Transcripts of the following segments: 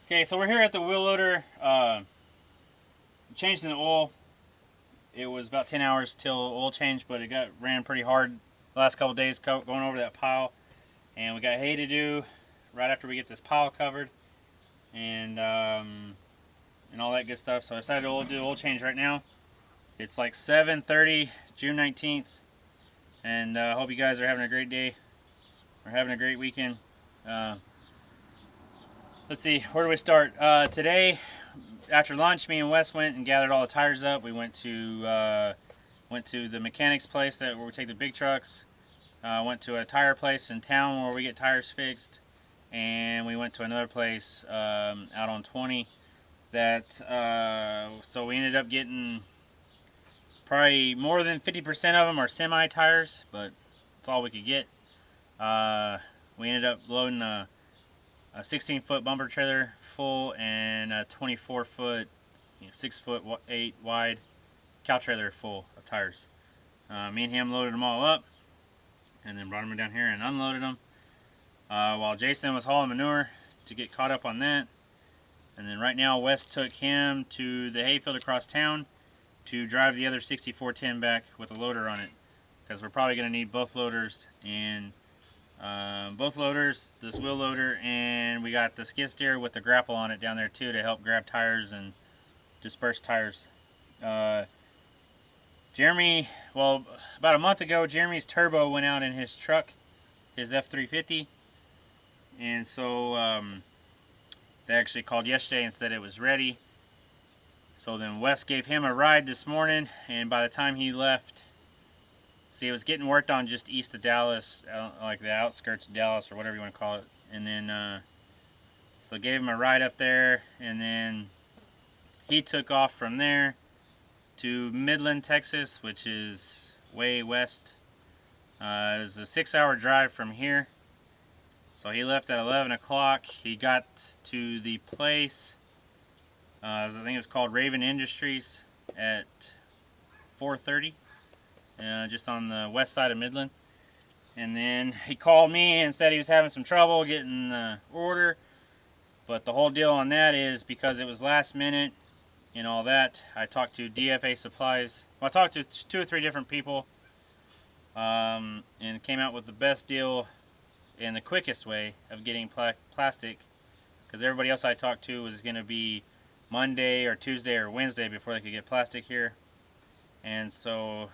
Okay, so we're here at the wheel loader. Changed the oil. It was about 10 hours till oil change, but it ran pretty hard the last couple days going over that pile. And we got hay to do right after we get this pile covered, and all that good stuff. So I decided to do oil change right now. It's like 7:30, June 19th, and I hope you guys are having a great day or having a great weekend. Uh, let's see, where do we start? Today, after lunch, me and Wes went and gathered all the tires up. We went to the mechanics place where we take the big trucks. Went to a tire place in town where we get tires fixed, and we went to another place out on 20. So we ended up getting probably more than 50% of them are semi tires, but that's all we could get. We ended up loading a 16-foot bumper trailer full and a 24-foot, 6'8" wide cow trailer full of tires. Me and him loaded them all up and then brought them down here and unloaded them, while Jason was hauling manure to get caught up on that. And then right now Wes took him to the hayfield across town to drive the other 6410 back with a loader on it, because we're probably going to need both loaders, and this wheel loader, and we got the skid steer with the grapple on it down there too to help grab tires and disperse tires. Jeremy, well, about a month ago, Jeremy's turbo went out in his truck, his F350, and so they actually called yesterday and said it was ready. So then Wes gave him a ride this morning, and by the time he left, see, it was getting worked on just east of Dallas, like the outskirts of Dallas or whatever you want to call it. And then, so I gave him a ride up there, and then he took off from there to Midland, Texas, which is way west. It was a 6-hour drive from here. So he left at 11 o'clock. He got to the place, I think it was called Raven Industries, at 4:30. Just on the west side of Midland. And then he called me and said he was having some trouble getting the order. But the whole deal on that is because it was last minute and all that, I talked to DFA Supplies. Well, I talked to 2 or 3 different people, and came out with the best deal and the quickest way of getting plastic, because everybody else I talked to was going to be Monday or Tuesday or Wednesday before they could get plastic here. And so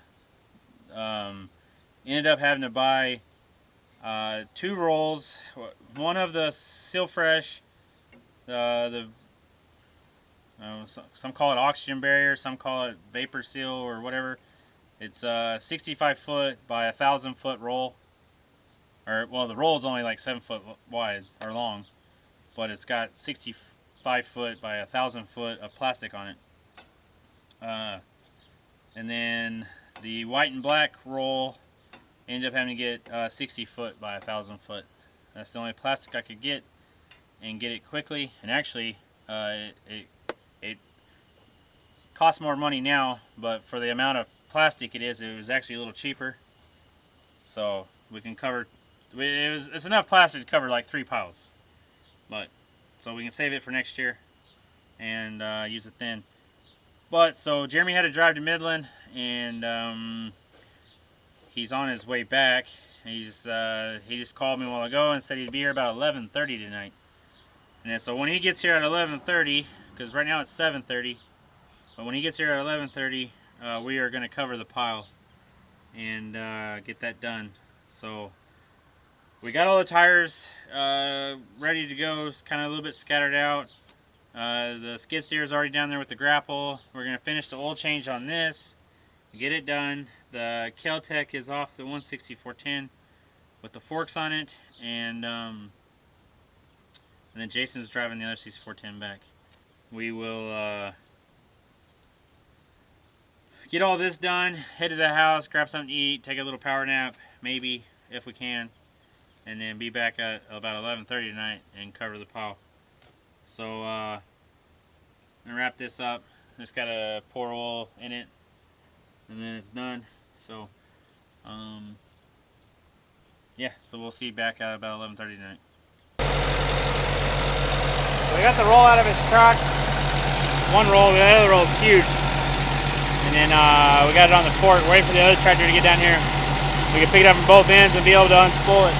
ended up having to buy 2 rolls. One of the Seal Fresh, some call it oxygen barrier, some call it vapor seal or whatever. It's a 65-foot by 1,000-foot roll. Or, well, the roll is only like 7 foot wide or long, but it's got 65-foot by 1,000-foot of plastic on it. And then the white and black roll ended up having to get 60-foot by 1,000-foot. That's the only plastic I could get and get it quickly. And actually, it costs more money now, but for the amount of plastic it was actually a little cheaper. So we can cover. It's enough plastic to cover like 3 piles, but so we can save it for next year and use it then. But so Jeremy had to drive to Midland, and he's on his way back. He just called me a while ago and said he'd be here about 11:30 tonight. And then, so when he gets here at 11:30, because right now it's 7:30, but when he gets here at 11:30, we are going to cover the pile and get that done. So we got all the tires ready to go. It's kind of a little bit scattered out. The skid steer is already down there with the grapple. We're going to finish the oil change on this, get it done. The Kel-Tec is off the 16410 with the forks on it, and then Jason's driving the other 6410 back. We will get all this done, head to the house, grab something to eat, take a little power nap, maybe, if we can, and then be back at about 11:30 tonight and cover the pile. So I'm gonna wrap this up. Just gotta pour oil in it, and then it's done. So yeah, so we'll see you back at about 11:30 tonight. we got the roll out of his truck. One roll, the other roll is huge. And then we got it on the fork, waiting for the other tractor to get down here. We can pick it up from both ends and be able to unspool it.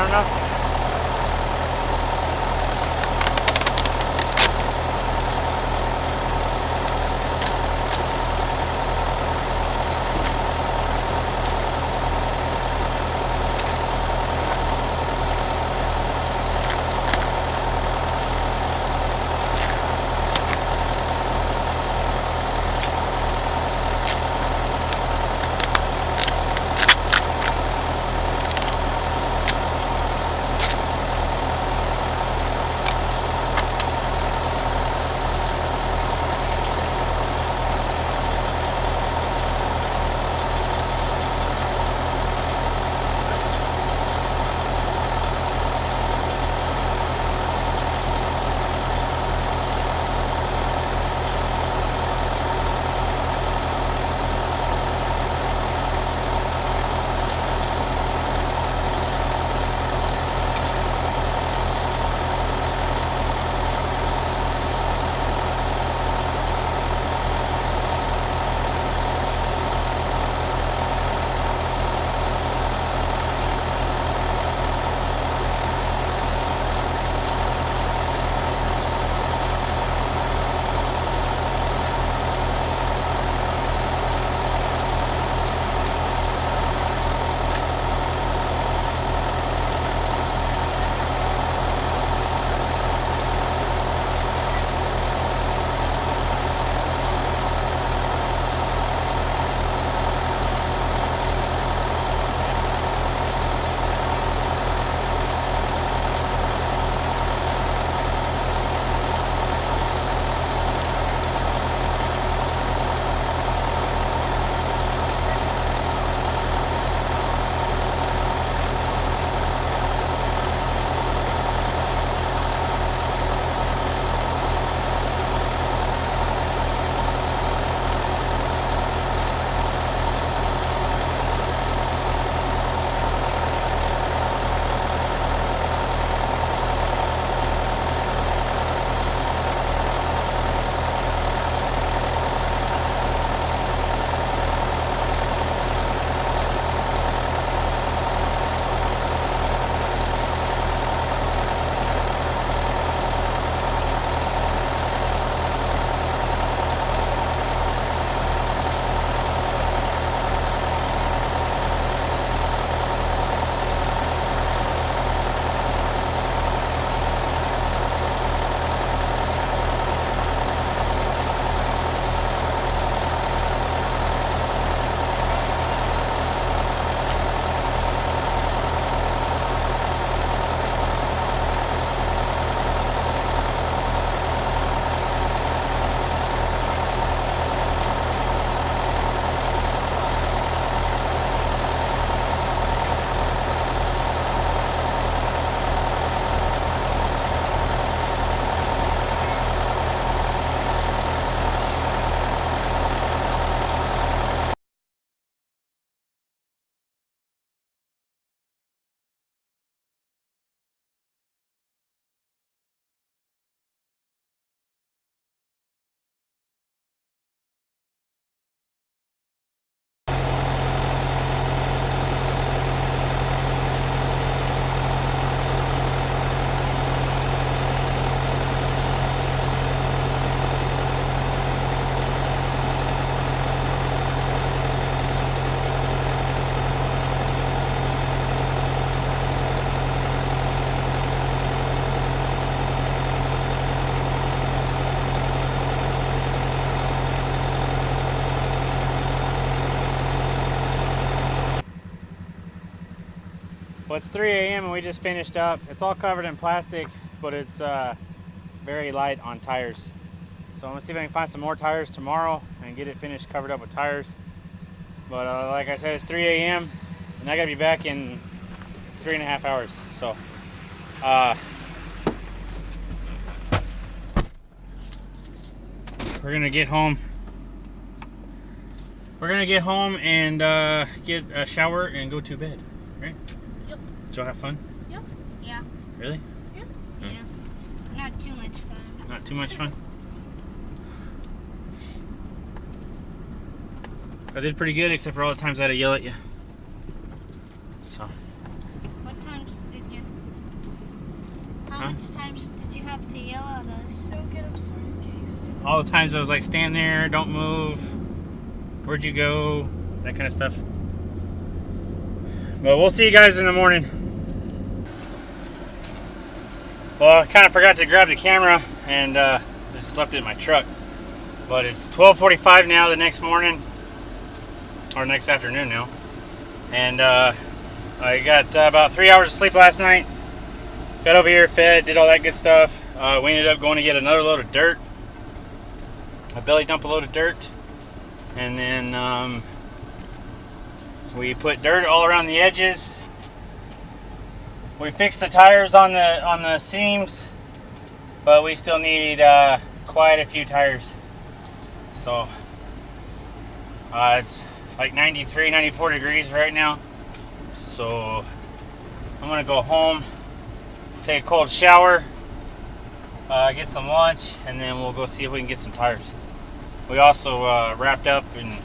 down enough? Well, it's 3 a.m. and we just finished up. It's all covered in plastic, but it's very light on tires. So I'm gonna see if I can find some more tires tomorrow and get it finished covered up with tires. But like I said, it's 3 a.m. and I gotta be back in 3.5 hours. So we're gonna get home. We're gonna get home and get a shower and go to bed, right? Yep. Did y'all have fun? Yep. Yeah. Really? Yep. Yeah. Not too much fun. Not too much fun? I did pretty good, except for all the times I had to yell at you. So. What times did you much times did you have to yell at us? Don't get upstarted, Case. All the times I was like, stand there, don't move. Where'd you go? That kind of stuff. But we'll see you guys in the morning. Well, I kind of forgot to grab the camera and just left it in my truck. But it's 12:45 now the next morning, or next afternoon now. And I got about 3 hours of sleep last night. Got over here, fed, did all that good stuff. We ended up going to get another load of dirt. A belly dump a load of dirt. And then we put dirt all around the edges. We fixed the tires on the seams, but we still need quite a few tires. So it's like 93, 94 degrees right now. So I'm gonna go home, take a cold shower, get some lunch, and then we'll go see if we can get some tires. We also wrapped up and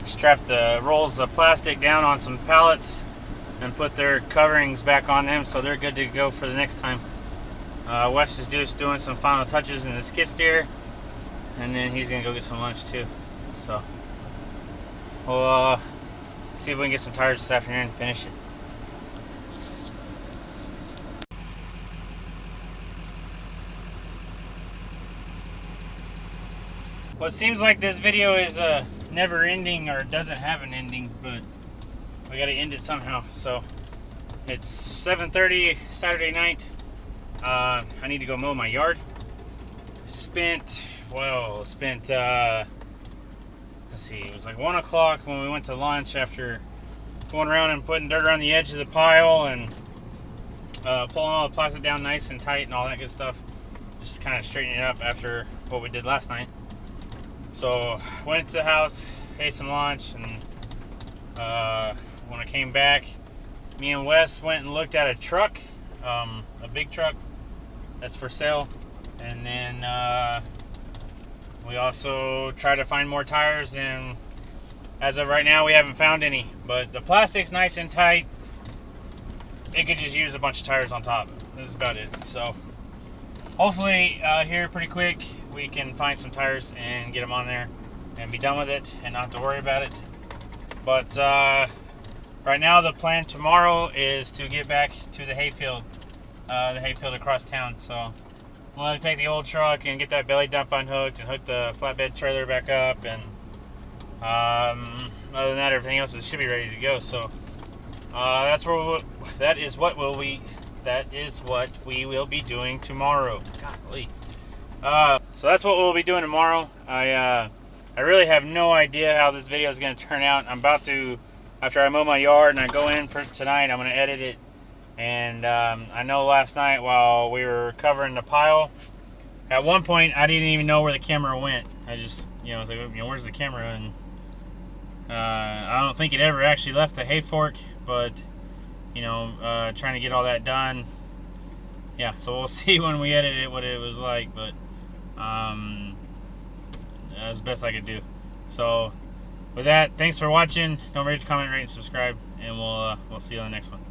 strapped the rolls of plastic down on some pallets and put their coverings back on them, so they're good to go for the next time. Wes is just doing some final touches in the skid steer, and then he's gonna go get some lunch too. So we'll see if we can get some tires this afternoon and finish it. Well, it seems like this video is never ending, or doesn't have an ending, but we gotta end it somehow. So it's 7:30 Saturday night. I need to go mow my yard. Spent let's see, it was like 1 o'clock when we went to lunch after going around and putting dirt around the edge of the pile and pulling all the plastic down nice and tight and all that good stuff. Just kind of straightening it up after what we did last night. So went to the house, ate some lunch, and when I came back, me and Wes went and looked at a truck, a big truck that's for sale, and then we also tried to find more tires, and as of right now we haven't found any, but the plastic's nice and tight. It could just use a bunch of tires on top. This is about it. So hopefully here pretty quick we can find some tires and get them on there and be done with it and not have to worry about it. But right now the plan tomorrow is to get back to the hayfield across town. So we'll have to take the old truck and get that belly dump unhooked and hook the flatbed trailer back up, and other than that, everything else should be ready to go. So that is what we will be doing tomorrow. Golly. So that's what we'll be doing tomorrow. I really have no idea how this video is going to turn out. I'm about to, after I mow my yard and I go in for tonight, I'm going to edit it. And I know last night while we were covering the pile, at one point I didn't even know where the camera went. I just, I was like, where's the camera? And I don't think it ever actually left the hay fork, but trying to get all that done. Yeah, so we'll see when we edit it what it was like, but that was the best I could do. So with that, thanks for watching. Don't forget to comment, rate, and subscribe, and we'll see you on the next one.